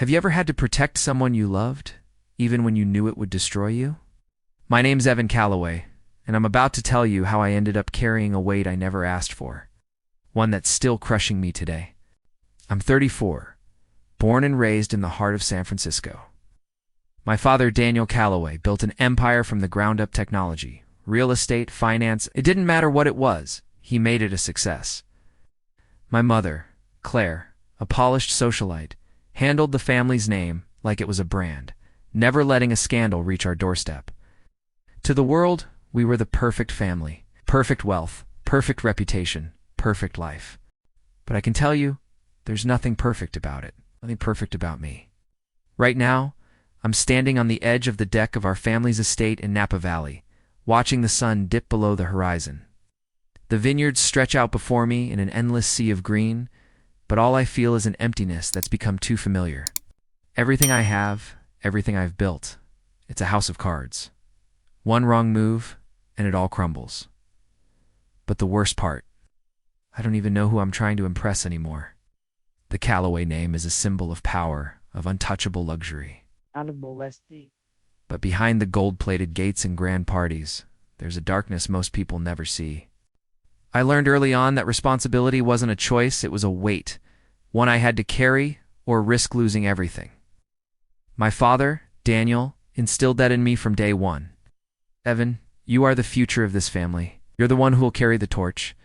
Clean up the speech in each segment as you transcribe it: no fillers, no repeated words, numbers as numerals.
Have you ever had to protect someone you loved, even when you knew it would destroy you? My name's Evan Calloway, and I'm about to tell you how I ended up carrying a weight I never asked for, one that's still crushing me today. I'm 34, born and raised in the heart of San Francisco. My father, Daniel Calloway, built an empire from the ground up: technology, real estate, finance. It didn't matter what it was, he made it a success. My mother, Claire, a polished socialite, handled the family's name like it was a brand, never letting a scandal reach our doorstep. To the world, we were the perfect family, perfect wealth, perfect reputation, perfect life. But I can tell you, there's nothing perfect about it, nothing perfect about me. Right now, I'm standing on the edge of the deck of our family's estate in Napa Valley, watching the sun dip below the horizon. The vineyards stretch out before me in an endless sea of green, but all I feel is an emptiness that's become too familiar. Everything I have, everything I've built, it's a house of cards. One wrong move, and it all crumbles. But the worst part, I don't even know who I'm trying to impress anymore. The Calloway name is a symbol of power, of untouchable luxury. But behind the gold-plated gates and grand parties, there's a darkness most people never see. I learned early on that responsibility wasn't a choice, it was a weight, one I had to carry or risk losing everything. My father, Daniel, instilled that in me from day one. Evan, you are the future of this family. You're the one who will carry the torch.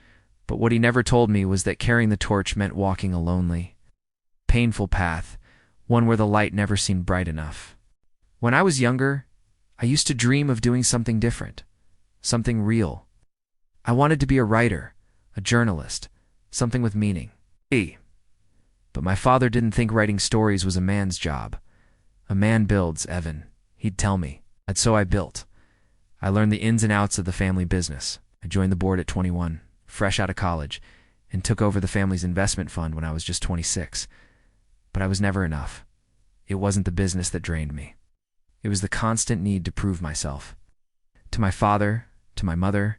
But what he never told me was that carrying the torch meant walking a lonely, painful path, one where the light never seemed bright enough. When I was younger, I used to dream of doing something different, something real. I wanted to be a writer, a journalist, something with meaning. But my father didn't think writing stories was a man's job. A man builds, Evan, he'd tell me. And so I built. I learned the ins and outs of the family business. I joined the board at 21, fresh out of college, and took over the family's investment fund when I was just 26. But I was never enough. It wasn't the business that drained me. It was the constant need to prove myself. To my father, to my mother,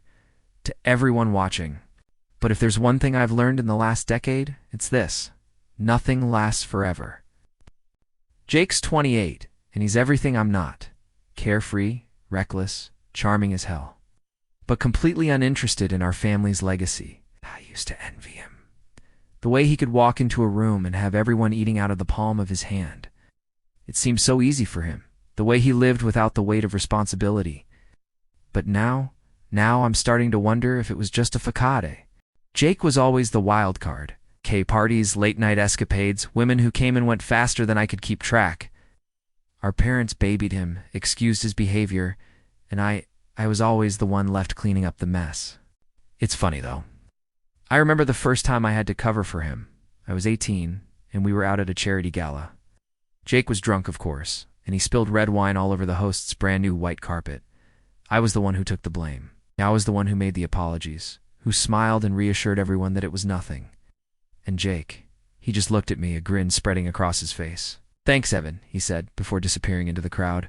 to everyone watching. But if there's one thing I've learned in the last decade, it's this: nothing lasts forever. Jake's 28, and he's everything I'm not. Carefree, reckless, charming as hell. But completely uninterested in our family's legacy. I used to envy him. The way he could walk into a room and have everyone eating out of the palm of his hand. It seemed so easy for him. The way he lived without the weight of responsibility. But now I'm starting to wonder if it was just a facade. Jake was always the wild card. Parties, late-night escapades, women who came and went faster than I could keep track. Our parents babied him, excused his behavior, and I was always the one left cleaning up the mess. It's funny, though. I remember the first time I had to cover for him. I was 18, and we were out at a charity gala. Jake was drunk, of course, and he spilled red wine all over the host's brand-new white carpet. I was the one who took the blame. I was the one who made the apologies, who smiled and reassured everyone that it was nothing. And Jake, he just looked at me, a grin spreading across his face. "Thanks, Evan," he said, before disappearing into the crowd.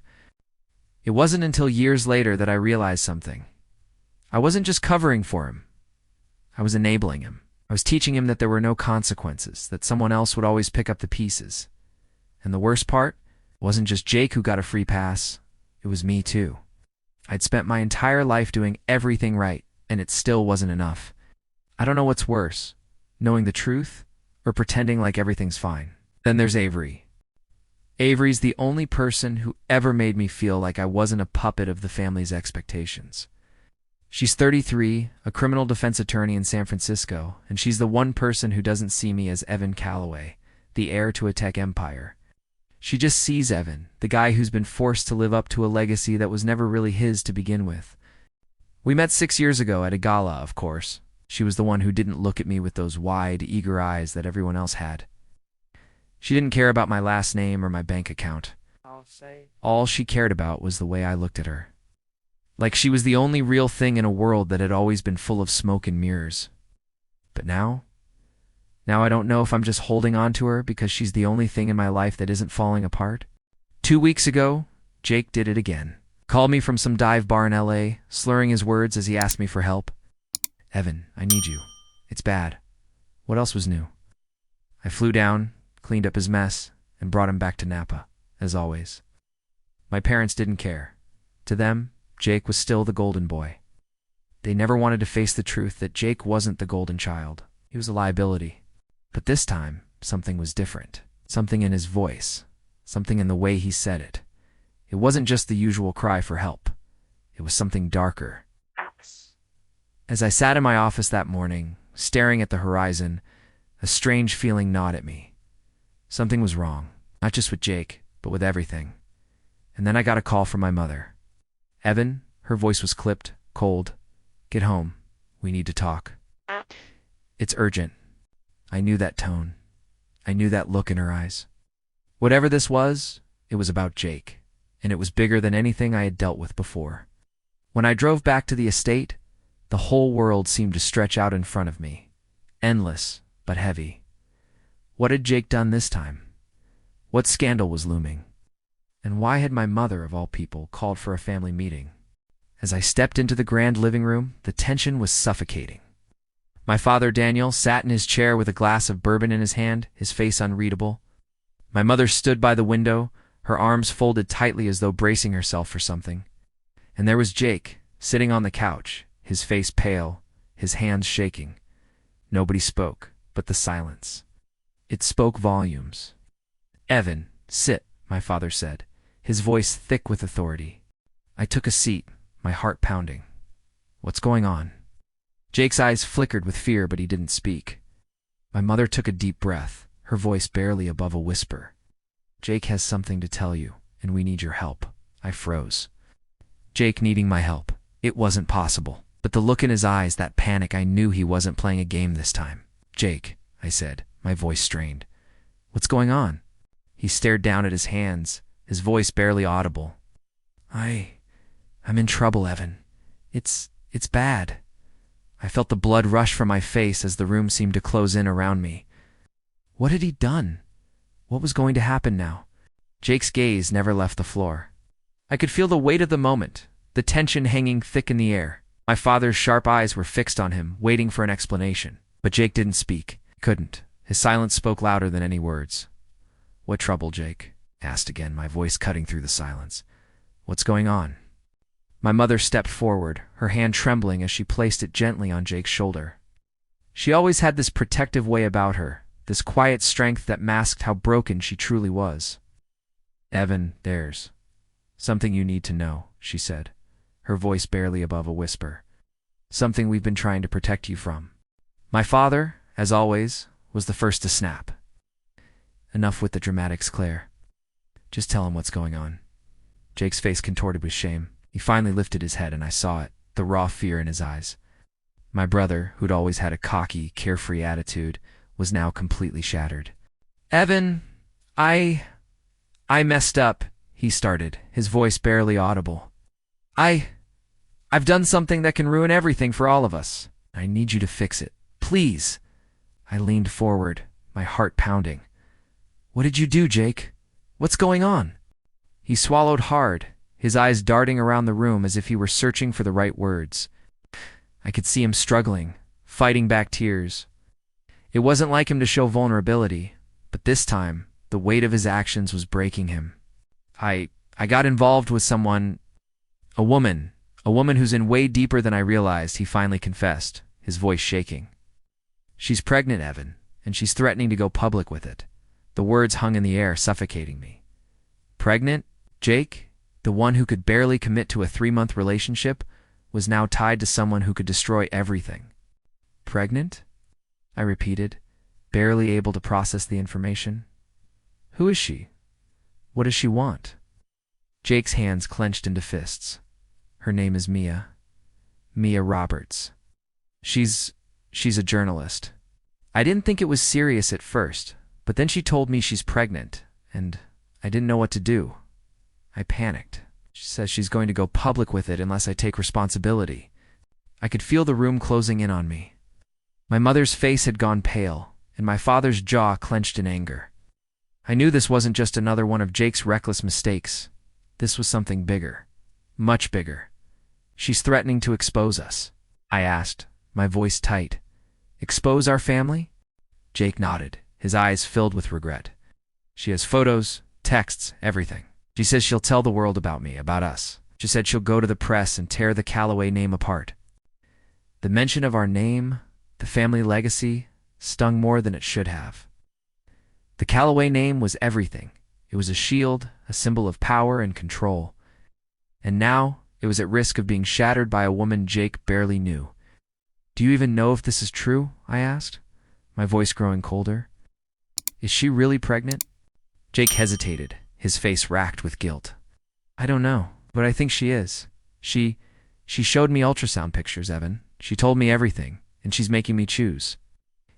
It wasn't until years later that I realized something. I wasn't just covering for him. I was enabling him. I was teaching him that there were no consequences, that someone else would always pick up the pieces. And the worst part, it wasn't just Jake who got a free pass. It was me too. I'd spent my entire life doing everything right, and it still wasn't enough. I don't know what's worse, knowing the truth or pretending like everything's fine. Then there's Avery. Avery's the only person who ever made me feel like I wasn't a puppet of the family's expectations. She's 33, a criminal defense attorney in San Francisco, and she's the one person who doesn't see me as Evan Calloway, the heir to a tech empire. She just sees Evan, the guy who's been forced to live up to a legacy that was never really his to begin with. We met 6 years ago at a gala, of course. She was the one who didn't look at me with those wide, eager eyes that everyone else had. She didn't care about my last name or my bank account. All she cared about was the way I looked at her. Like she was the only real thing in a world that had always been full of smoke and mirrors. But now I don't know if I'm just holding on to her because she's the only thing in my life that isn't falling apart. 2 weeks ago, Jake did it again. Called me from some dive bar in LA, slurring his words as he asked me for help. "Evan, I need you. It's bad." What else was new? I flew down, cleaned up his mess, and brought him back to Napa, as always. My parents didn't care. To them, Jake was still the golden boy. They never wanted to face the truth that Jake wasn't the golden child. He was a liability. But this time, something was different. Something in his voice. Something in the way he said it. It wasn't just the usual cry for help. It was something darker. As I sat in my office that morning, staring at the horizon, a strange feeling gnawed at me. Something was wrong, not just with Jake, but with everything. And then I got a call from my mother. "Evan," her voice was clipped, cold. "Get home. We need to talk." "It's urgent." I knew that tone. I knew that look in her eyes. Whatever this was, it was about Jake, and it was bigger than anything I had dealt with before. When I drove back to the estate, the whole world seemed to stretch out in front of me. Endless, but heavy. What had Jake done this time? What scandal was looming? And why had my mother, of all people, called for a family meeting? As I stepped into the grand living room, the tension was suffocating. My father, Daniel, sat in his chair with a glass of bourbon in his hand, his face unreadable. My mother stood by the window, her arms folded tightly as though bracing herself for something. And there was Jake, sitting on the couch, his face pale, his hands shaking. Nobody spoke, but the silence. It spoke volumes. "Evan, sit," my father said, his voice thick with authority. I took a seat, my heart pounding. "What's going on?" Jake's eyes flickered with fear, but he didn't speak. My mother took a deep breath, her voice barely above a whisper. "Jake has something to tell you, and we need your help." I froze. Jake needing my help. It wasn't possible. But the look in his eyes, that panic, I knew he wasn't playing a game this time. "Jake," I said, my voice strained. "What's going on?" He stared down at his hands, his voice barely audible. I'm in trouble, Evan. It's bad." I felt the blood rush from my face as the room seemed to close in around me. What had he done? What was going to happen now? Jake's gaze never left the floor. I could feel the weight of the moment, the tension hanging thick in the air. My father's sharp eyes were fixed on him, waiting for an explanation. But Jake didn't speak. Couldn't. His silence spoke louder than any words. "What trouble, Jake?" I asked again, my voice cutting through the silence. "What's going on?" My mother stepped forward, her hand trembling as she placed it gently on Jake's shoulder. She always had this protective way about her, this quiet strength that masked how broken she truly was. "Evan, there's something you need to know," she said, her voice barely above a whisper. "Something we've been trying to protect you from." My father, as always, was the first to snap. "Enough with the dramatics, Claire. Just tell him what's going on." Jake's face contorted with shame. He finally lifted his head and I saw it, the raw fear in his eyes. My brother, who'd always had a cocky, carefree attitude, was now completely shattered. "Evan, I messed up," he started, his voice barely audible. I've done something that can ruin everything for all of us. I need you to fix it. Please." I leaned forward, my heart pounding. "What did you do, Jake? What's going on?" He swallowed hard, his eyes darting around the room as if he were searching for the right words. I could see him struggling, fighting back tears. It wasn't like him to show vulnerability, but this time, the weight of his actions was breaking him. I got involved with someone, a woman who's in way deeper than I realized," he finally confessed, his voice shaking. "She's pregnant, Evan, and she's threatening to go public with it." The words hung in the air, suffocating me. Pregnant? Jake, the one who could barely commit to a 3-month relationship, was now tied to someone who could destroy everything. "Pregnant?" I repeated, barely able to process the information. "Who is she? What does she want?" Jake's hands clenched into fists. "Her name is Mia. Mia Roberts. She's a journalist. I didn't think it was serious at first, but then she told me she's pregnant, and I didn't know what to do. I panicked. She says she's going to go public with it unless I take responsibility." I could feel the room closing in on me. My mother's face had gone pale, and my father's jaw clenched in anger. I knew this wasn't just another one of Jake's reckless mistakes. This was something bigger. Much bigger. "She's threatening to expose us," I asked, my voice tight. "Expose our family?" Jake nodded, his eyes filled with regret. She has photos, texts, everything. She says she'll tell the world about me, about us. She said she'll go to the press and tear the Calloway name apart. The mention of our name, the family legacy, stung more than it should have. The Calloway name was everything. It was a shield, a symbol of power and control. And now, it was at risk of being shattered by a woman Jake barely knew. "Do you even know if this is true?" I asked, my voice growing colder. "Is she really pregnant?" Jake hesitated, his face racked with guilt. "I don't know, but I think she is. She showed me ultrasound pictures, Evan. She told me everything, and she's making me choose.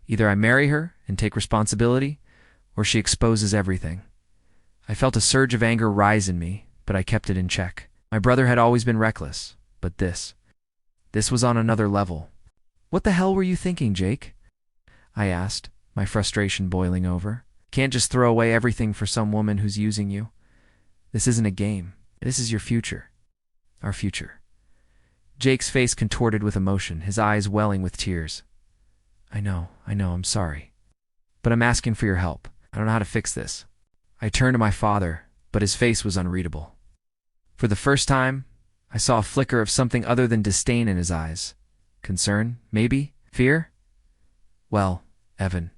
Either I marry her and take responsibility, or she exposes everything." I felt a surge of anger rise in me, but I kept it in check. My brother had always been reckless, but this was on another level. "What the hell were you thinking, Jake?" I asked, my frustration boiling over. "Can't just throw away everything for some woman who's using you. This isn't a game. This is your future. Our future." Jake's face contorted with emotion, his eyes welling with tears. I know, I'm sorry. But I'm asking for your help. I don't know how to fix this." I turned to my father, but his face was unreadable. For the first time, I saw a flicker of something other than disdain in his eyes. Concern, maybe? Fear? "Well, Evan,"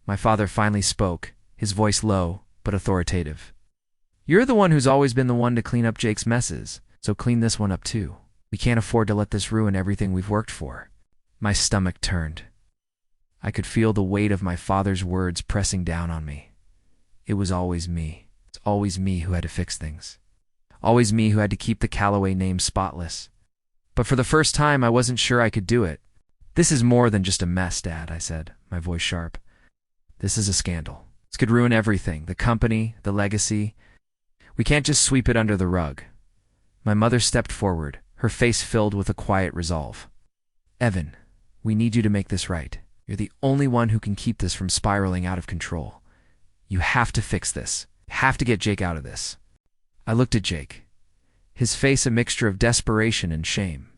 my father finally spoke, his voice low, but authoritative. "You're the one who's always been the one to clean up Jake's messes, so clean this one up too. We can't afford to let this ruin everything we've worked for." My stomach turned. I could feel the weight of my father's words pressing down on me. It was always me. It's always me who had to fix things. Always me who had to keep the Calloway name spotless. But for the first time, I wasn't sure I could do it. "This is more than just a mess, Dad," I said, my voice sharp. "This is a scandal. This could ruin everything, the company, the legacy. We can't just sweep it under the rug." My mother stepped forward, her face filled with a quiet resolve. "Evan, we need you to make this right. You're the only one who can keep this from spiraling out of control. You have to fix this. You have to get Jake out of this." I looked at Jake, his face a mixture of desperation and shame.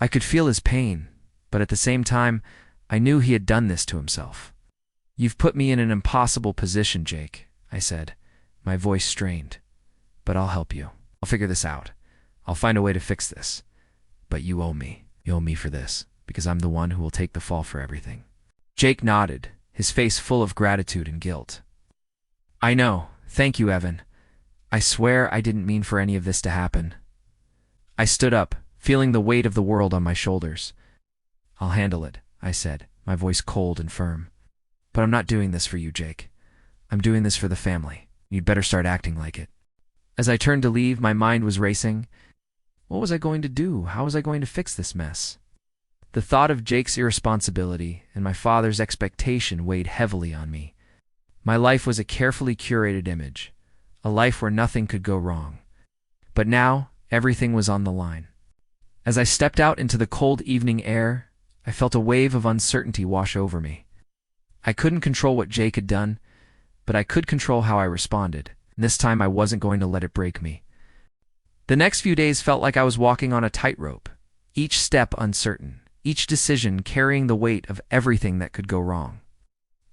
I could feel his pain, but at the same time, I knew he had done this to himself. "You've put me in an impossible position, Jake," I said, my voice strained. "But I'll help you. I'll figure this out. I'll find a way to fix this. But you owe me. You owe me for this, because I'm the one who will take the fall for everything." Jake nodded, his face full of gratitude and guilt. "I know. Thank you, Evan. I swear I didn't mean for any of this to happen." I stood up, feeling the weight of the world on my shoulders. "I'll handle it," I said, my voice cold and firm. "But I'm not doing this for you, Jake. I'm doing this for the family. You'd better start acting like it." As I turned to leave, my mind was racing. What was I going to do? How was I going to fix this mess? The thought of Jake's irresponsibility and my father's expectation weighed heavily on me. My life was a carefully curated image, a life where nothing could go wrong. But now, everything was on the line. As I stepped out into the cold evening air, I felt a wave of uncertainty wash over me. I couldn't control what Jake had done, but I could control how I responded, and this time I wasn't going to let it break me. The next few days felt like I was walking on a tightrope, each step uncertain, each decision carrying the weight of everything that could go wrong.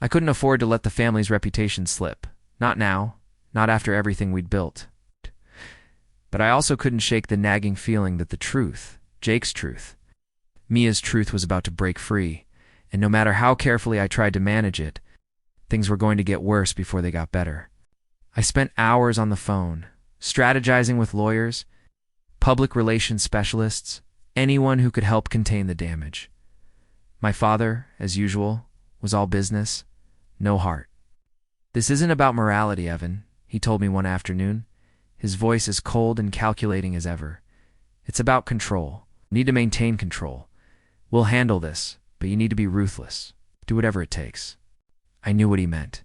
I couldn't afford to let the family's reputation slip. Not now, not after everything we'd built. But I also couldn't shake the nagging feeling that the truth, Jake's truth, Mia's truth was about to break free, and no matter how carefully I tried to manage it, things were going to get worse before they got better. I spent hours on the phone, strategizing with lawyers, public relations specialists, anyone who could help contain the damage. My father, as usual, was all business, no heart. "This isn't about morality, Evan," he told me one afternoon, his voice as cold and calculating as ever. "It's about control. You need to maintain control. We'll handle this, but you need to be ruthless. Do whatever it takes." I knew what he meant.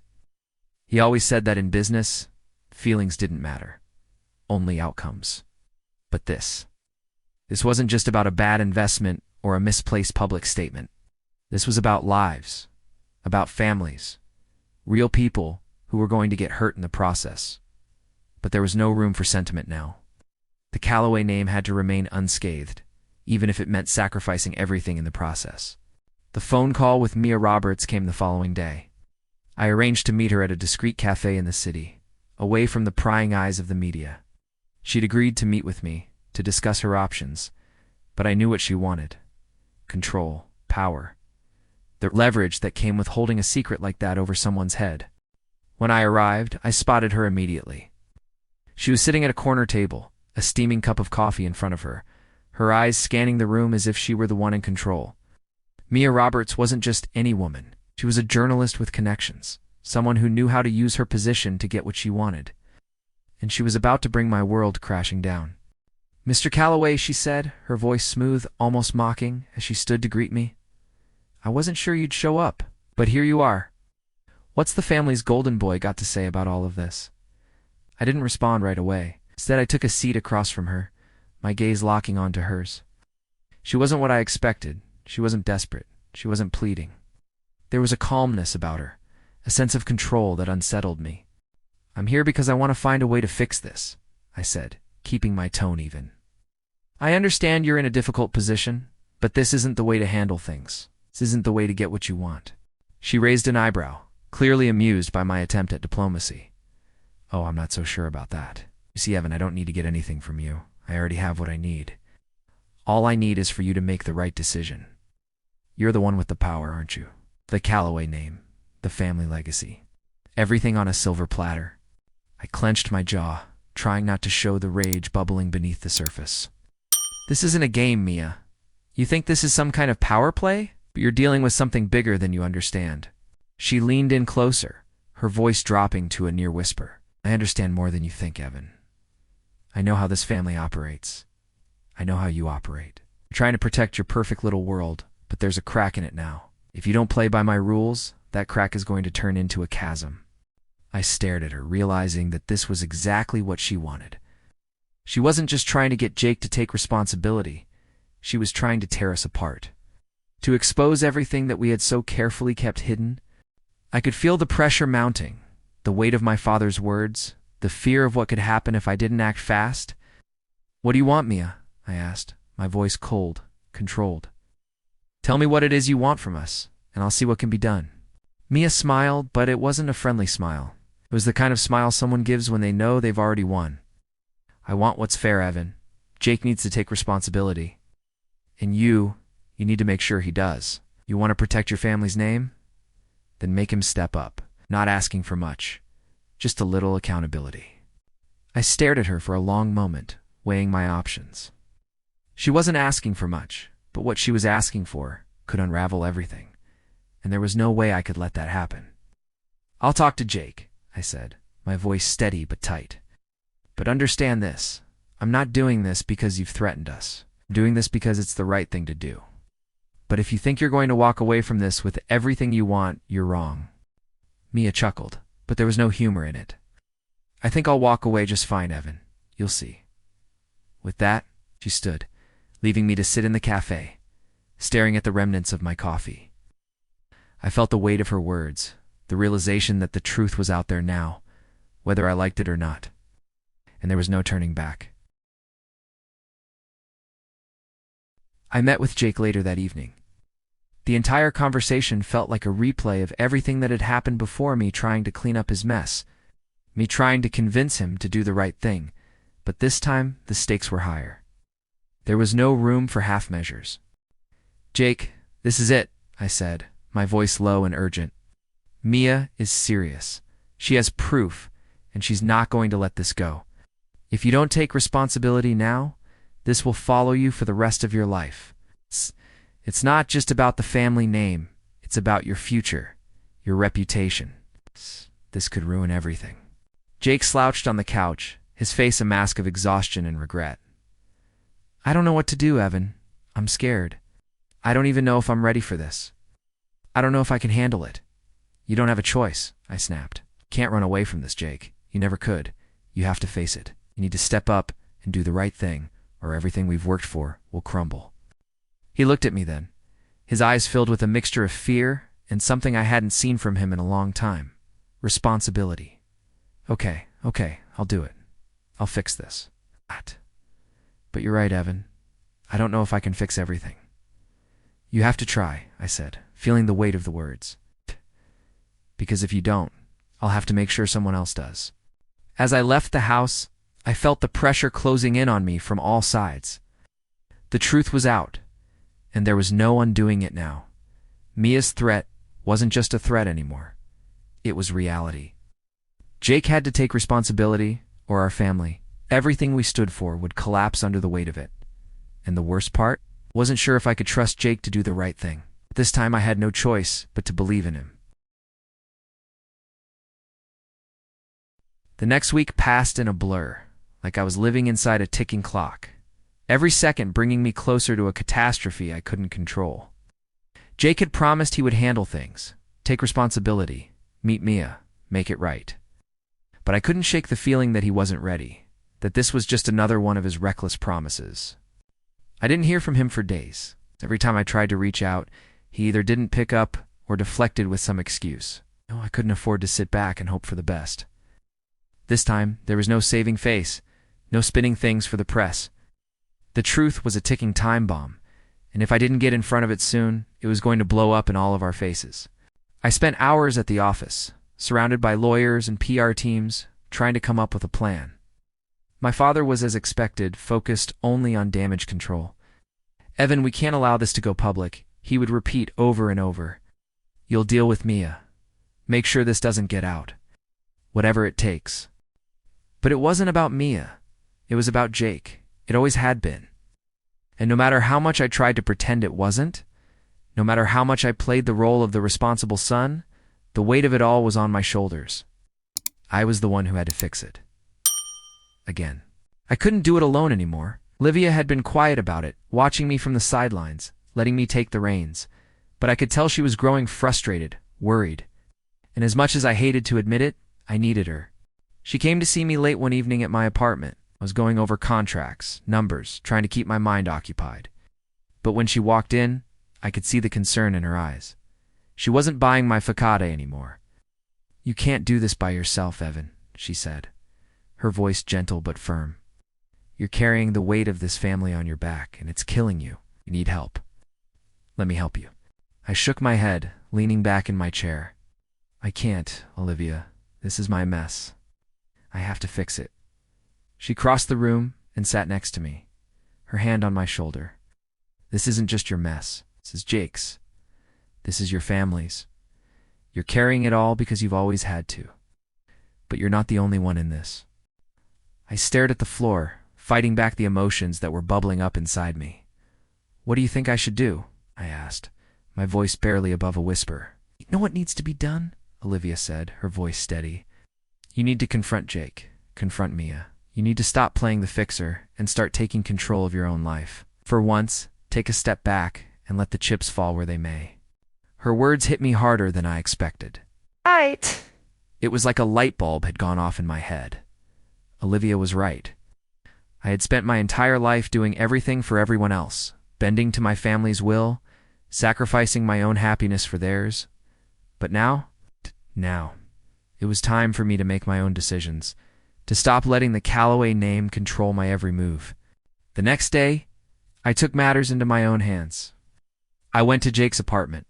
He always said that in business, feelings didn't matter, only outcomes. But this wasn't just about a bad investment or a misplaced public statement. This was about lives, about families, real people who were going to get hurt in the process. But there was no room for sentiment now. The Calloway name had to remain unscathed, even if it meant sacrificing everything in the process. The phone call with Mia Roberts came the following day. I arranged to meet her at a discreet cafe in the city, away from the prying eyes of the media. She'd agreed to meet with me, to discuss her options, but I knew what she wanted. Control, power. The leverage that came with holding a secret like that over someone's head. When I arrived, I spotted her immediately. She was sitting at a corner table, a steaming cup of coffee in front of her, her eyes scanning the room as if she were the one in control. Mia Roberts wasn't just any woman. She was a journalist with connections, someone who knew how to use her position to get what she wanted. And she was about to bring my world crashing down. "Mr. Calloway," she said, her voice smooth, almost mocking, as she stood to greet me. "I wasn't sure you'd show up, but here you are. What's the family's golden boy got to say about all of this?" I didn't respond right away. Instead, I took a seat across from her, my gaze locking onto hers. She wasn't what I expected. She wasn't desperate. She wasn't pleading. There was a calmness about her, a sense of control that unsettled me. "I'm here because I want to find a way to fix this," I said, keeping my tone even. "I understand you're in a difficult position, but this isn't the way to handle things. This isn't the way to get what you want." She raised an eyebrow, clearly amused by my attempt at diplomacy. "Oh, I'm not so sure about that. You see, Evan, I don't need to get anything from you. I already have what I need. All I need is for you to make the right decision. You're the one with the power, aren't you? The Calloway name, the family legacy. Everything on a silver platter." I clenched my jaw, trying not to show the rage bubbling beneath the surface. "This isn't a game, Mia. You think this is some kind of power play? But you're dealing with something bigger than you understand." She leaned in closer, her voice dropping to a near whisper. "I understand more than you think, Evan. I know how this family operates. I know how you operate. You're trying to protect your perfect little world, but there's a crack in it now. If you don't play by my rules, that crack is going to turn into a chasm." I stared at her, realizing that this was exactly what she wanted. She wasn't just trying to get Jake to take responsibility. She was trying to tear us apart. To expose everything that we had so carefully kept hidden. I could feel the pressure mounting, the weight of my father's words, the fear of what could happen if I didn't act fast. "What do you want, Mia?" I asked, my voice cold, controlled. "Tell me what it is you want from us, and I'll see what can be done." Mia smiled, but it wasn't a friendly smile. It was the kind of smile someone gives when they know they've already won. "I want what's fair, Evan. Jake needs to take responsibility. And you need to make sure he does. You want to protect your family's name? Then make him step up, not asking for much, just a little accountability." I stared at her for a long moment, weighing my options. She wasn't asking for much, but what she was asking for could unravel everything, and there was no way I could let that happen. "I'll talk to Jake," I said, my voice steady but tight. "But understand this. I'm not doing this because you've threatened us. I'm doing this because it's the right thing to do. But if you think you're going to walk away from this with everything you want, you're wrong." Mia chuckled, but there was no humor in it. "I think I'll walk away just fine, Evan. You'll see." With that, she stood, leaving me to sit in the cafe, staring at the remnants of my coffee. I felt the weight of her words, the realization that the truth was out there now, whether I liked it or not. And there was no turning back. I met with Jake later that evening. The entire conversation felt like a replay of everything that had happened before, me trying to clean up his mess, me trying to convince him to do the right thing, but this time the stakes were higher. There was no room for half measures. "Jake, this is it," I said, my voice low and urgent. "Mia is serious. She has proof, and she's not going to let this go. If you don't take responsibility now, this will follow you for the rest of your life. It's not just about the family name. It's about your future, your reputation. This could ruin everything." Jake slouched on the couch, his face a mask of exhaustion and regret. "I don't know what to do, Evan. I'm scared. I don't even know if I'm ready for this. I don't know if I can handle it." "You don't have a choice," I snapped. "Can't run away from this, Jake. You never could. You have to face it. You need to step up and do the right thing, or everything we've worked for will crumble." He looked at me then, his eyes filled with a mixture of fear and something I hadn't seen from him in a long time. Responsibility. Okay, I'll do it. I'll fix this. But you're right, Evan. I don't know if I can fix everything." "You have to try," I said, feeling the weight of the words. because if you don't, I'll have to make sure someone else does. As I left the house, I felt the pressure closing in on me from all sides. The truth was out, and there was no undoing it now. Mia's threat wasn't just a threat anymore. It was reality. Jake had to take responsibility, or our family, everything we stood for, would collapse under the weight of it. And the worst part? Wasn't sure if I could trust Jake to do the right thing. This time I had no choice but to believe in him. The next week passed in a blur, like I was living inside a ticking clock, every second bringing me closer to a catastrophe I couldn't control. Jake had promised he would handle things, take responsibility, meet Mia, make it right. But I couldn't shake the feeling that he wasn't ready, that this was just another one of his reckless promises. I didn't hear from him for days. Every time I tried to reach out, he either didn't pick up or deflected with some excuse. No, I couldn't afford to sit back and hope for the best. This time, there was no saving face, no spinning things for the press. The truth was a ticking time bomb, and if I didn't get in front of it soon, it was going to blow up in all of our faces. I spent hours at the office, surrounded by lawyers and PR teams, trying to come up with a plan. My father was, as expected, focused only on damage control. "Evan, we can't allow this to go public," he would repeat over and over. "You'll deal with Mia. Make sure this doesn't get out. Whatever it takes." But it wasn't about Mia. It was about Jake. It always had been. And no matter how much I tried to pretend it wasn't, no matter how much I played the role of the responsible son, the weight of it all was on my shoulders. I was the one who had to fix it. Again. I couldn't do it alone anymore. Livia had been quiet about it, watching me from the sidelines, letting me take the reins. But I could tell she was growing frustrated, worried. And as much as I hated to admit it, I needed her. She came to see me late one evening at my apartment. I was going over contracts, numbers, trying to keep my mind occupied. But when she walked in, I could see the concern in her eyes. She wasn't buying my facade anymore. "You can't do this by yourself, Evan," she said, her voice gentle but firm. "You're carrying the weight of this family on your back, and it's killing you. You need help. Let me help you." I shook my head, leaning back in my chair. "I can't, Olivia. This is my mess. I have to fix it." She crossed the room and sat next to me, her hand on my shoulder. "This isn't just your mess. This is Jake's. This is your family's. You're carrying it all because you've always had to. But you're not the only one in this." I stared at the floor, fighting back the emotions that were bubbling up inside me. "What do you think I should do?" I asked, my voice barely above a whisper. "You know what needs to be done?" Olivia said, her voice steady. "You need to confront Jake, confront Mia. You need to stop playing the fixer and start taking control of your own life. For once, take a step back and let the chips fall where they may." Her words hit me harder than I expected. Right. It was like a light bulb had gone off in my head. Olivia was right. I had spent my entire life doing everything for everyone else, bending to my family's will, sacrificing my own happiness for theirs. But now, it was time for me to make my own decisions, to stop letting the Calloway name control my every move. The next day, I took matters into my own hands. I went to Jake's apartment.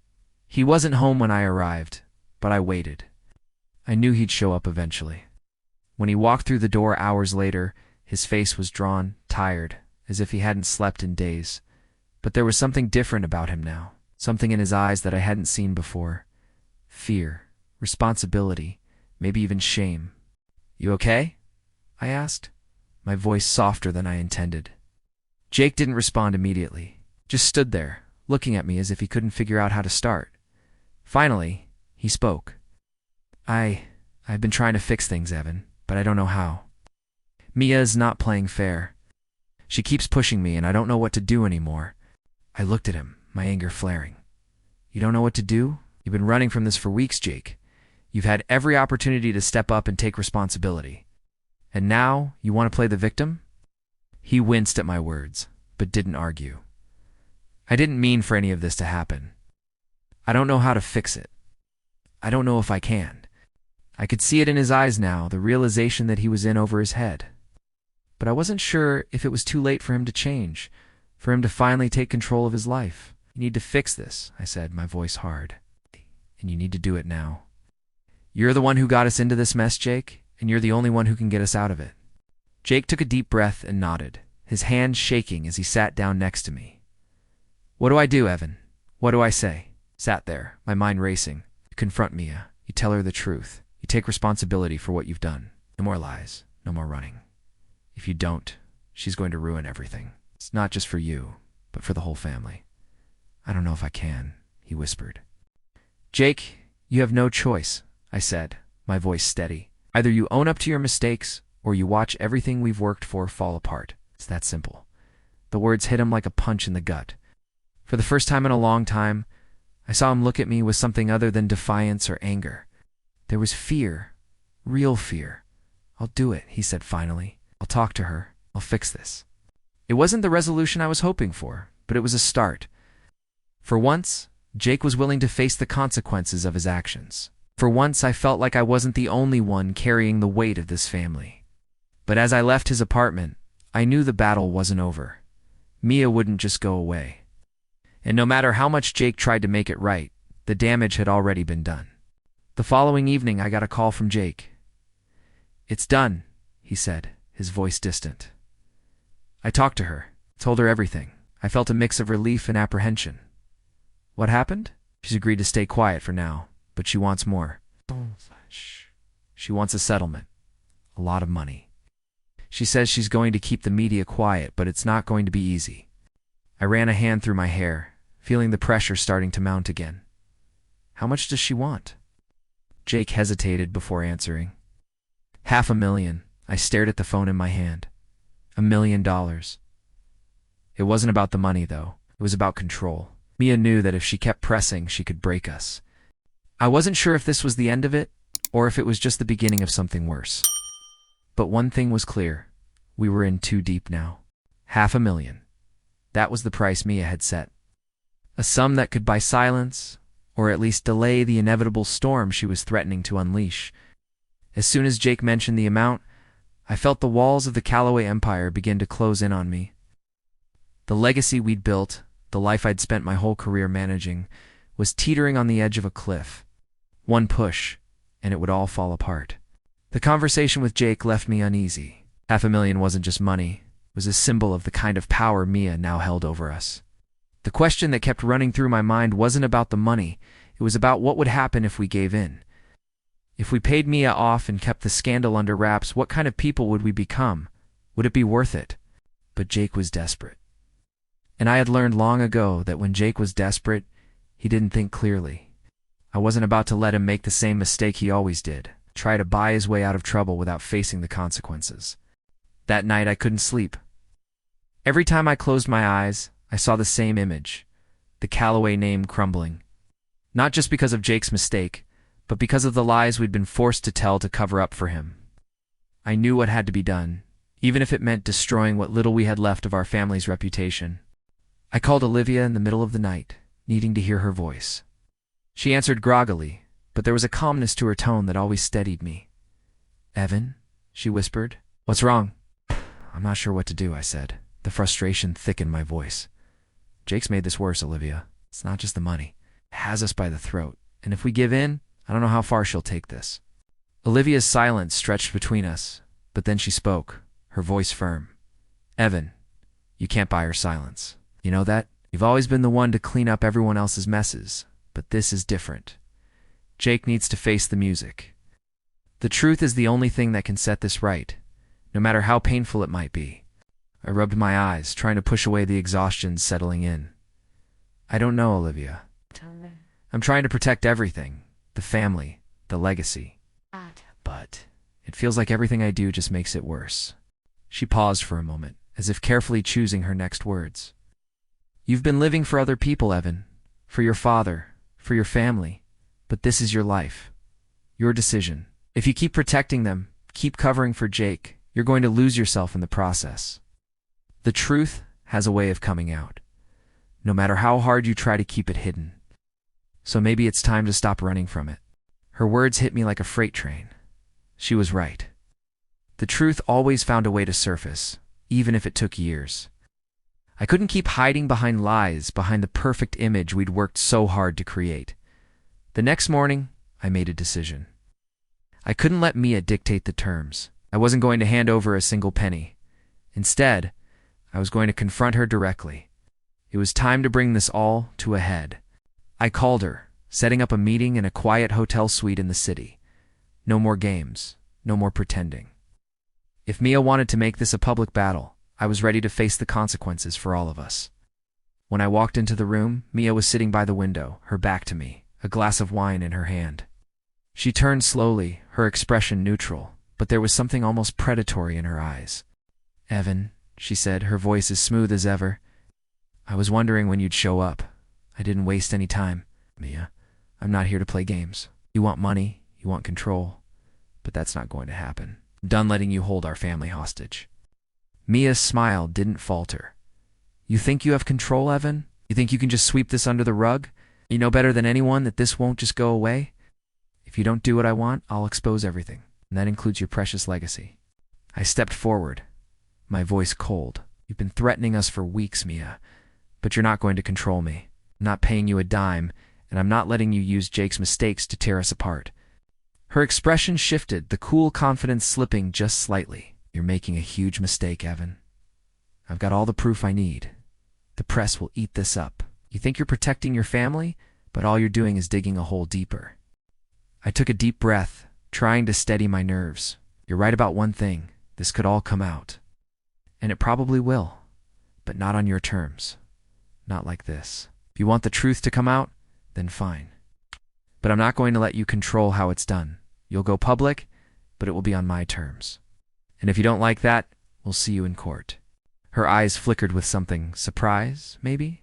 He wasn't home when I arrived, but I waited. I knew he'd show up eventually. When he walked through the door hours later, his face was drawn, tired, as if he hadn't slept in days. But there was something different about him now, something in his eyes that I hadn't seen before. Fear, responsibility, maybe even shame. "You okay?" I asked, my voice softer than I intended. Jake didn't respond immediately, just stood there, looking at me as if he couldn't figure out how to start. Finally, he spoke. I've been trying to fix things, Evan, but I don't know how. Mia is not playing fair. She keeps pushing me, and I don't know what to do anymore." I looked at him, my anger flaring. "You don't know what to do? You've been running from this for weeks, Jake. You've had every opportunity to step up and take responsibility. And now you want to play the victim?" He winced at my words, but didn't argue. "I didn't mean for any of this to happen. I don't know how to fix it. I don't know if I can." I could see it in his eyes now, the realization that he was in over his head. But I wasn't sure if it was too late for him to change, for him to finally take control of his life. "You need to fix this," I said, my voice hard. "And you need to do it now." You're the one who got us into this mess, Jake, and you're the only one who can get us out of it. Jake took a deep breath and nodded, his hand shaking as he sat down next to me. What do I do, Evan? What do I say? Sat there, my mind racing. You confront Mia. You tell her the truth. You take responsibility for what you've done. No more lies. No more running. If you don't, she's going to ruin everything. It's not just for you, but for the whole family. I don't know if I can, he whispered. Jake, you have no choice, I said, my voice steady. Either you own up to your mistakes, or you watch everything we've worked for fall apart. It's that simple. The words hit him like a punch in the gut. For the first time in a long time, I saw him look at me with something other than defiance or anger. There was fear, real fear. I'll do it, he said finally. I'll talk to her. I'll fix this. It wasn't the resolution I was hoping for, but it was a start. For once, Jake was willing to face the consequences of his actions. For once, I felt like I wasn't the only one carrying the weight of this family. But as I left his apartment, I knew the battle wasn't over. Mia wouldn't just go away. And no matter how much Jake tried to make it right, the damage had already been done. The following evening, I got a call from Jake. It's done, he said, his voice distant. I talked to her, told her everything. I felt a mix of relief and apprehension. What happened? She's agreed to stay quiet for now, but she wants more. She wants a settlement. A lot of money. She says she's going to keep the media quiet, but it's not going to be easy. I ran a hand through my hair, feeling the pressure starting to mount again. How much does she want? Jake hesitated before answering. $500,000. I stared at the phone in my hand. $1 million. It wasn't about the money, though. It was about control. Mia knew that if she kept pressing, she could break us. I wasn't sure if this was the end of it, or if it was just the beginning of something worse. But one thing was clear. We were in too deep now. $500,000. That was the price Mia had set. A sum that could buy silence, or at least delay the inevitable storm she was threatening to unleash. As soon as Jake mentioned the amount, I felt the walls of the Calloway empire begin to close in on me. The legacy we'd built, the life I'd spent my whole career managing, was teetering on the edge of a cliff. One push, and it would all fall apart. The conversation with Jake left me uneasy. $500,000 wasn't just money. It was a symbol of the kind of power Mia now held over us. The question that kept running through my mind wasn't about the money. It was about what would happen if we gave in. If we paid Mia off and kept the scandal under wraps, what kind of people would we become? Would it be worth it? But Jake was desperate. And I had learned long ago that when Jake was desperate, he didn't think clearly. I wasn't about to let him make the same mistake he always did, try to buy his way out of trouble without facing the consequences. That night I couldn't sleep. Every time I closed my eyes, I saw the same image, the Calloway name crumbling. Not just because of Jake's mistake, but because of the lies we'd been forced to tell to cover up for him. I knew what had to be done, even if it meant destroying what little we had left of our family's reputation. I called Olivia in the middle of the night, needing to hear her voice. She answered groggily, but there was a calmness to her tone that always steadied me. "Evan?" she whispered. "What's wrong?" "I'm not sure what to do," I said. The frustration thickened my voice. "Jake's made this worse, Olivia. It's not just the money. It has us by the throat. And if we give in, I don't know how far she'll take this." Olivia's silence stretched between us, but then she spoke, her voice firm. "Evan, you can't buy her silence. You know that? You've always been the one to clean up everyone else's messes, but this is different. Jake needs to face the music. The truth is the only thing that can set this right, no matter how painful it might be." I rubbed my eyes, trying to push away the exhaustion settling in. "I don't know, Olivia. I'm trying to protect everything, the family, the legacy. But it feels like everything I do just makes it worse." She paused for a moment, as if carefully choosing her next words. "You've been living for other people, Evan, for your father, for your family, but this is your life, your decision. If you keep protecting them, keep covering for Jake, you're going to lose yourself in the process. The truth has a way of coming out, no matter how hard you try to keep it hidden. So maybe it's time to stop running from it." Her words hit me like a freight train. She was right. The truth always found a way to surface, even if it took years. I couldn't keep hiding behind lies, behind the perfect image we'd worked so hard to create. The next morning, I made a decision. I couldn't let Mia dictate the terms. I wasn't going to hand over a single penny. Instead, I was going to confront her directly. It was time to bring this all to a head. I called her, setting up a meeting in a quiet hotel suite in the city. No more games, no more pretending. If Mia wanted to make this a public battle, I was ready to face the consequences for all of us. When I walked into the room, Mia was sitting by the window, her back to me, a glass of wine in her hand. She turned slowly, her expression neutral, but there was something almost predatory in her eyes. "Evan," she said, her voice as smooth as ever. "I was wondering when you'd show up. I didn't waste any time. Mia, I'm not here to play games. You want money, you want control, but that's not going to happen. I'm done letting you hold our family hostage." Mia's smile didn't falter. "You think you have control, Evan? You think you can just sweep this under the rug? You know better than anyone that this won't just go away? If you don't do what I want, I'll expose everything, and that includes your precious legacy." I stepped forward, my voice cold. "You've been threatening us for weeks, Mia, but you're not going to control me. I'm not paying you a dime, and I'm not letting you use Jake's mistakes to tear us apart." Her expression shifted, the cool confidence slipping just slightly. "You're making a huge mistake, Evan. I've got all the proof I need. The press will eat this up. You think you're protecting your family, but all you're doing is digging a hole deeper." I took a deep breath, trying to steady my nerves. "You're right about one thing. This could all come out. And it probably will, but not on your terms. Not like this. If you want the truth to come out, then fine. But I'm not going to let you control how it's done. You'll go public, but it will be on my terms. And if you don't like that, we'll see you in court." Her eyes flickered with something. Surprise, maybe?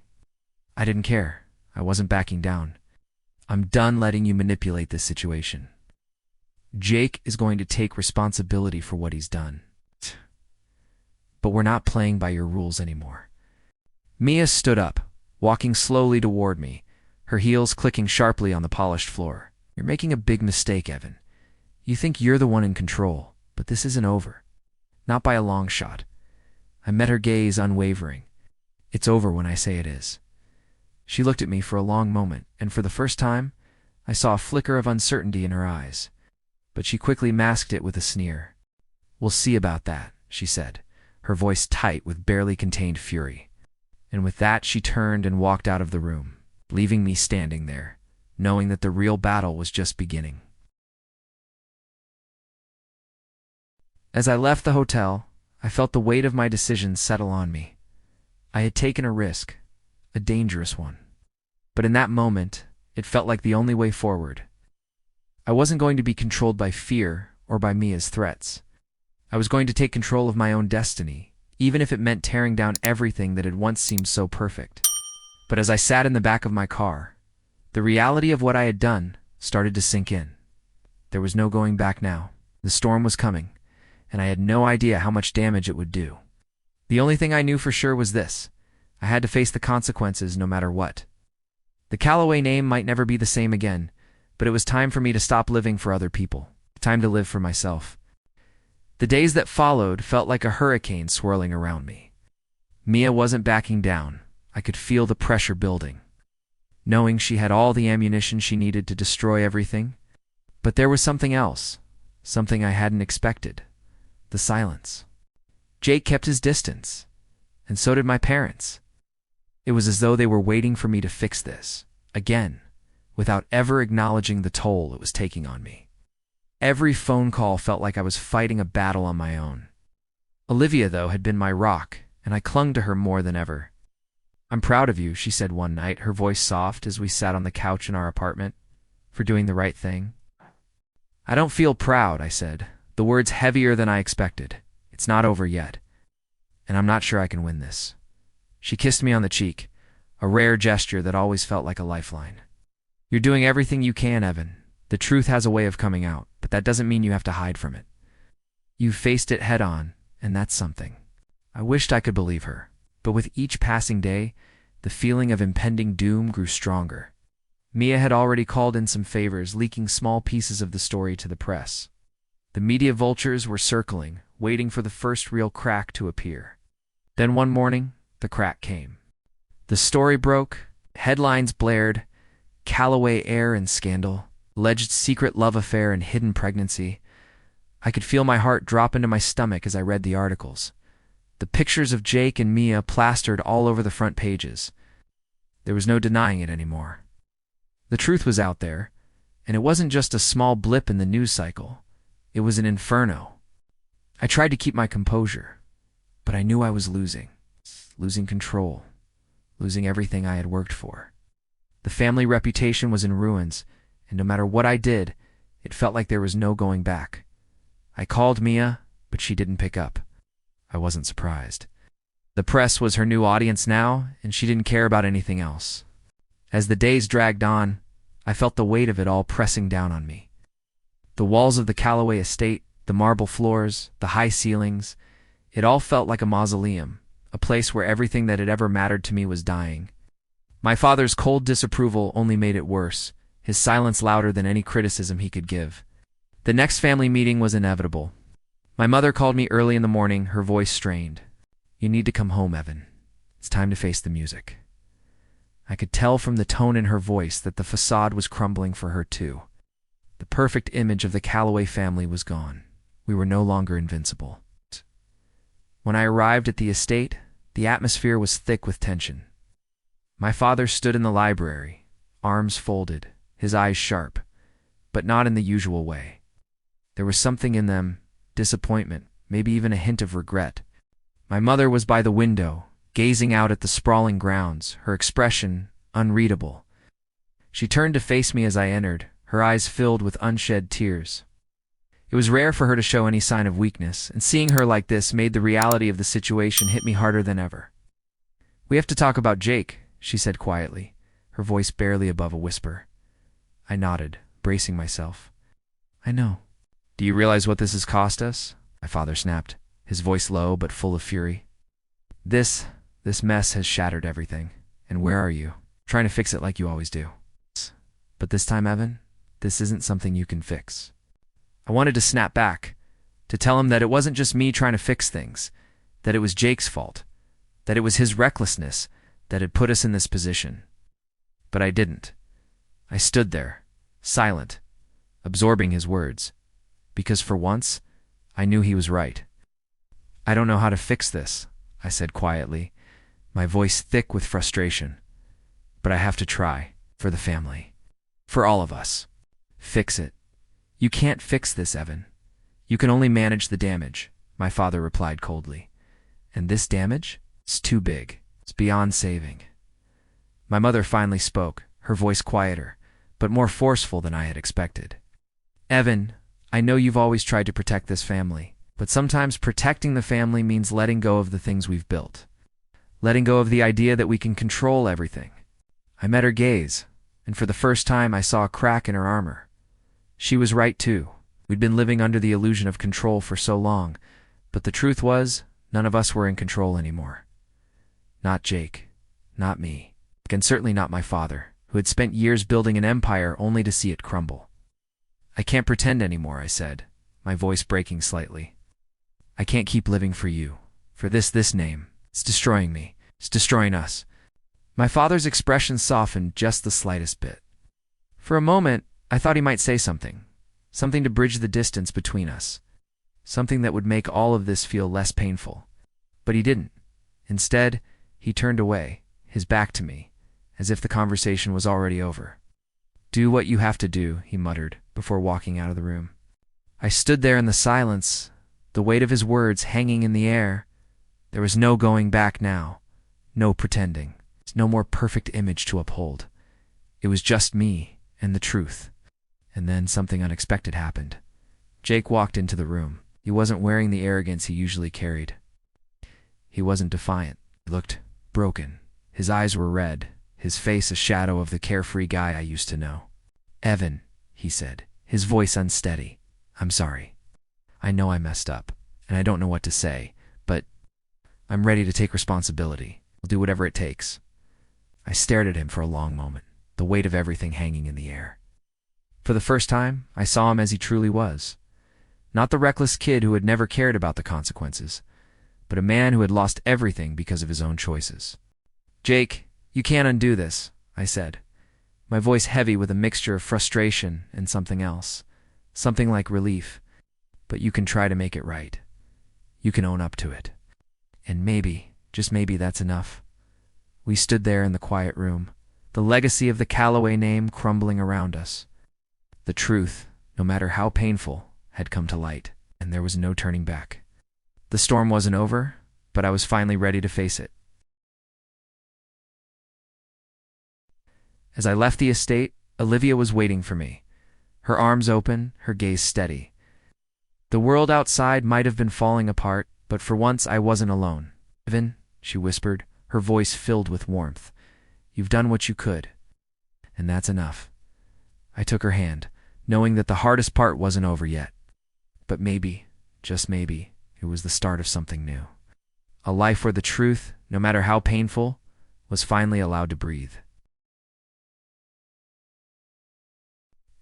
I didn't care. I wasn't backing down. "I'm done letting you manipulate this situation. Jake is going to take responsibility for what he's done. But we're not playing by your rules anymore." Mia stood up, walking slowly toward me, her heels clicking sharply on the polished floor. "You're making a big mistake, Evan. You think you're the one in control, but this isn't over. Not by a long shot." I met her gaze unwavering. "It's over when I say it is." She looked at me for a long moment, and for the first time, I saw a flicker of uncertainty in her eyes. But she quickly masked it with a sneer. "We'll see about that," she said, her voice tight with barely contained fury. And with that, she turned and walked out of the room, leaving me standing there, knowing that the real battle was just beginning. As I left the hotel, I felt the weight of my decisions settle on me. I had taken a risk, a dangerous one. But in that moment, it felt like the only way forward. I wasn't going to be controlled by fear or by Mia's threats. I was going to take control of my own destiny, even if it meant tearing down everything that had once seemed so perfect. But as I sat in the back of my car, the reality of what I had done started to sink in. There was no going back now. The storm was coming, and I had no idea how much damage it would do. The only thing I knew for sure was this: I had to face the consequences no matter what. The Calloway name might never be the same again, but it was time for me to stop living for other people, time to live for myself. The days that followed felt like a hurricane swirling around me. Mia wasn't backing down. I could feel the pressure building, knowing she had all the ammunition she needed to destroy everything. But there was something else, something I hadn't expected: the silence. Jake kept his distance, and so did my parents. It was as though they were waiting for me to fix this, again, without ever acknowledging the toll it was taking on me. Every phone call felt like I was fighting a battle on my own. Olivia, though, had been my rock, and I clung to her more than ever. "I'm proud of you," she said one night, her voice soft as we sat on the couch in our apartment, "for doing the right thing." "I don't feel proud," I said, the words heavier than I expected. "It's not over yet, and I'm not sure I can win this." She kissed me on the cheek, a rare gesture that always felt like a lifeline. "You're doing everything you can, Evan. The truth has a way of coming out, but that doesn't mean you have to hide from it. You've faced it head on, and that's something." I wished I could believe her, but with each passing day, the feeling of impending doom grew stronger. Mia had already called in some favors, leaking small pieces of the story to the press. The media vultures were circling, waiting for the first real crack to appear. Then one morning, the crack came. The story broke, headlines blared: "Calloway heir and scandal." alleged secret love affair and hidden pregnancy. I could feel my heart drop into my stomach as I read the articles. The pictures of Jake and Mia plastered all over the front pages. There was no denying it anymore. The truth was out there, and it wasn't just a small blip in the news cycle. It was an inferno. I tried to keep my composure, but I knew I was losing control, losing everything I had worked for. The family reputation was in ruins, and no matter what I did, it felt like there was no going back. I called Mia, but she didn't pick up. I wasn't surprised. The press was her new audience now, and she didn't care about anything else. As the days dragged on, I felt the weight of it all pressing down on me. The walls of the Calloway estate, the marble floors, the high ceilings, it all felt like a mausoleum, a place where everything that had ever mattered to me was dying. My father's cold disapproval only made it worse, his silence louder than any criticism he could give. The next family meeting was inevitable. My mother called me early in the morning, her voice strained. "You need to come home, Evan. It's time to face the music." I could tell from the tone in her voice that the facade was crumbling for her too. The perfect image of the Calloway family was gone. We were no longer invincible. When I arrived at the estate, the atmosphere was thick with tension. My father stood in the library, arms folded, his eyes sharp, but not in the usual way. There was something in them, disappointment, maybe even a hint of regret. My mother was by the window, gazing out at the sprawling grounds, her expression unreadable. She turned to face me as I entered, her eyes filled with unshed tears. It was rare for her to show any sign of weakness, and seeing her like this made the reality of the situation hit me harder than ever. "We have to talk about Jake," she said quietly, her voice barely above a whisper. I nodded, bracing myself. "I know." "Do you realize what this has cost us?" my father snapped, his voice low but full of fury. This mess has shattered everything. And where are you? Trying to fix it like you always do." "But this time, Evan, this isn't something you can fix." I wanted to snap back, to tell him that it wasn't just me trying to fix things, that it was Jake's fault, that it was his recklessness that had put us in this position. But I didn't. I stood there, silent, absorbing his words, because for once, I knew he was right. "I don't know how to fix this," I said quietly, my voice thick with frustration. "But I have to try, for the family, for all of us. Fix it." "You can't fix this, Evan. You can only manage the damage," my father replied coldly. "And this damage? It's too big. It's beyond saving." My mother finally spoke, her voice quieter, but more forceful than I had expected. "Evan, I know you've always tried to protect this family, but sometimes protecting the family means letting go of the things we've built. Letting go of the idea that we can control everything." I met her gaze, and for the first time I saw a crack in her armor. She was right too. We'd been living under the illusion of control for so long, but the truth was, none of us were in control anymore. Not Jake, not me, and certainly not my father, who had spent years building an empire only to see it crumble. "I can't pretend anymore," I said, my voice breaking slightly. "I can't keep living for you, for this name. It's destroying me. It's destroying us." My father's expression softened just the slightest bit. For a moment, I thought he might say something to bridge the distance between us, something that would make all of this feel less painful. But he didn't. Instead, he turned away, his back to me, as if the conversation was already over. "Do what you have to do," he muttered, before walking out of the room. I stood there in the silence, the weight of his words hanging in the air. There was no going back now, no pretending, no more perfect image to uphold. It was just me and the truth. And then something unexpected happened. Jake walked into the room. He wasn't wearing the arrogance he usually carried. He wasn't defiant. He looked broken. His eyes were red, his face a shadow of the carefree guy I used to know. "Evan," he said, his voice unsteady. "I'm sorry. I know I messed up, and I don't know what to say, but I'm ready to take responsibility. I'll do whatever it takes." I stared at him for a long moment, the weight of everything hanging in the air. For the first time, I saw him as he truly was. Not the reckless kid who had never cared about the consequences, but a man who had lost everything because of his own choices. "Jake, you can't undo this," I said. my voice heavy with a mixture of frustration and something else, something like relief. But you can try to make it right. You can own up to it. And maybe, just maybe, that's enough. We stood there in the quiet room, the legacy of the Calloway name crumbling around us. The truth, no matter how painful, had come to light, and there was no turning back. The storm wasn't over, but I was finally ready to face it. As I left the estate, Olivia was waiting for me, her arms open, her gaze steady. The world outside might have been falling apart, but for once I wasn't alone. "Evan," she whispered, her voice filled with warmth, "you've done what you could, and that's enough." I took her hand, knowing that the hardest part wasn't over yet. But maybe, just maybe, it was the start of something new. A life where the truth, no matter how painful, was finally allowed to breathe.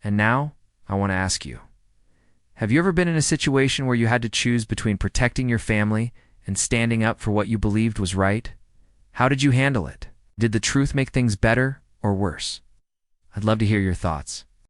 And now, I want to ask you, have you ever been in a situation where you had to choose between protecting your family and standing up for what you believed was right? How did you handle it? Did the truth make things better or worse? I'd love to hear your thoughts.